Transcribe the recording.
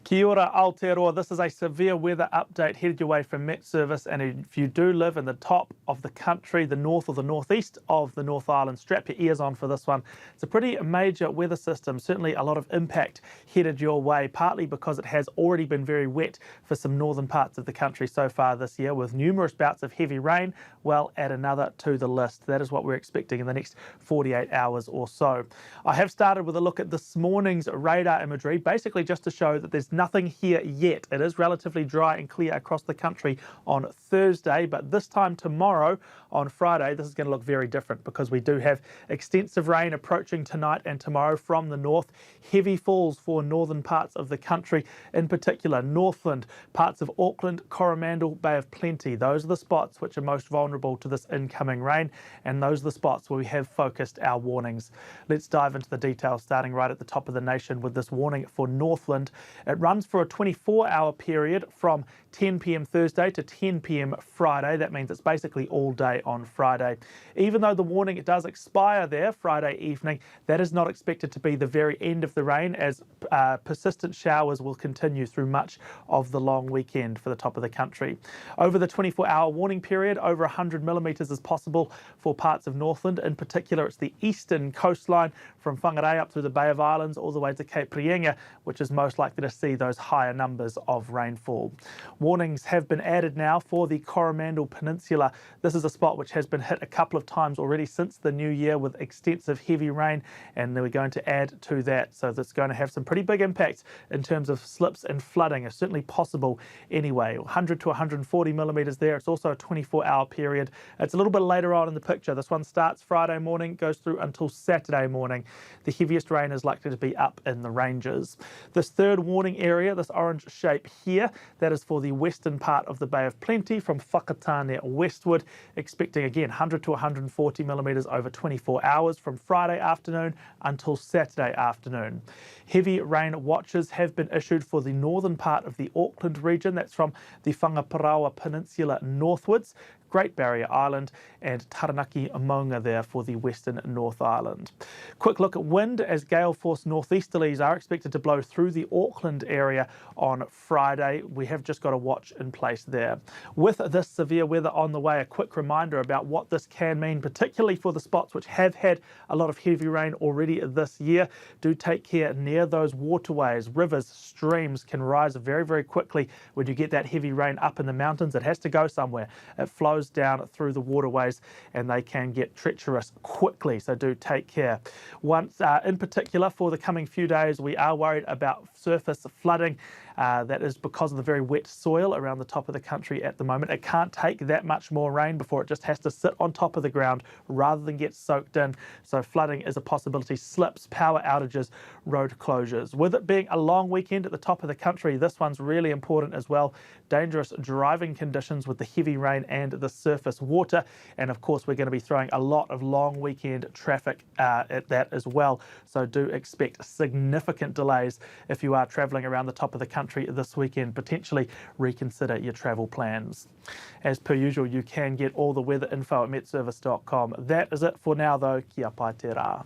Kia ora Aotearoa, this is a severe weather update headed your way from Met Service, and if you do live in the top of the country, the north or the northeast of the North Island, strap your ears on for this one. It's a pretty major weather system, certainly a lot of impact headed your way, partly because it has already been very wet for some northern parts of the country so far this year, with numerous bouts of heavy rain. Well, add another to the list. That is what we're expecting in the next 48 hours or so. I have started with a look at this morning's radar imagery, basically just to show that there's nothing here yet. It is relatively dry and clear across the country on Thursday, but this time tomorrow on Friday, this is going to look very different because we do have extensive rain approaching tonight and tomorrow from the north. Heavy falls for northern parts of the country, in particular Northland, parts of Auckland, Coromandel, Bay of Plenty. Those are the spots which are most vulnerable to this incoming rain, and those are the spots where we have focused our warnings. Let's dive into the details, starting right at the top of the nation with this warning for Northland. It runs for a 24-hour period from 10 p.m. Thursday to 10 p.m. Friday. That means it's basically all day on Friday. Even though the warning does expire there Friday evening, that is not expected to be the very end of the rain, as persistent showers will continue through much of the long weekend for the top of the country. Over the 24-hour warning period, over 100 millimetres is possible for parts of Northland. In particular, it's the eastern coastline from Whangarei up through the Bay of Islands all the way to Cape Reinga, which is most likely to see those higher numbers of rainfall. Warnings have been added now for the Coromandel Peninsula. This is a spot which has been hit a couple of times already since the new year with extensive heavy rain, and then we're going to add to that. So that's going to have some pretty big impacts in terms of slips and flooding. It's certainly possible anyway. 100 to 140 millimetres there. It's also a 24-hour period. It's a little bit later on in the picture. This one starts Friday morning, goes through until Saturday morning. The heaviest rain is likely to be up in the ranges. This third warning area, this orange shape here, that is for the western part of the Bay of Plenty from Whakatane westward, expecting again 100 to 140 millimetres over 24 hours from Friday afternoon until Saturday afternoon. Heavy rain watches have been issued for the northern part of the Auckland region. That's from the Whangaparaoa Peninsula northwards, Great Barrier Island and Taranaki Maunga there for the western North Island. Quick look at wind, as gale force northeasterlies are expected to blow through the Auckland area on Friday. We have just got a watch in place there. With this severe weather on the way, a quick reminder about what this can mean, particularly for the spots which have had a lot of heavy rain already this year. Do take care near those waterways. Rivers, streams can rise very, very quickly when you get that heavy rain up in the mountains. It has to go somewhere. It flows down through the waterways and they can get treacherous quickly, so do take care. Once in particular for the coming few days, we are worried about surface flooding. That is because of the very wet soil around the top of the country at the moment. It can't take that much more rain before it just has to sit on top of the ground rather than get soaked in. So flooding is a possibility. Slips, power outages, road closures. With it being a long weekend at the top of the country, this one's really important as well. Dangerous driving conditions with the heavy rain and the surface water. And of course, we're going to be throwing a lot of long weekend traffic at that as well. So do expect significant delays if you are travelling around the top of the country this weekend. Potentially reconsider your travel plans. As per usual, you can get all the weather info at metservice.com. That is it for now though. Kia pai te rā.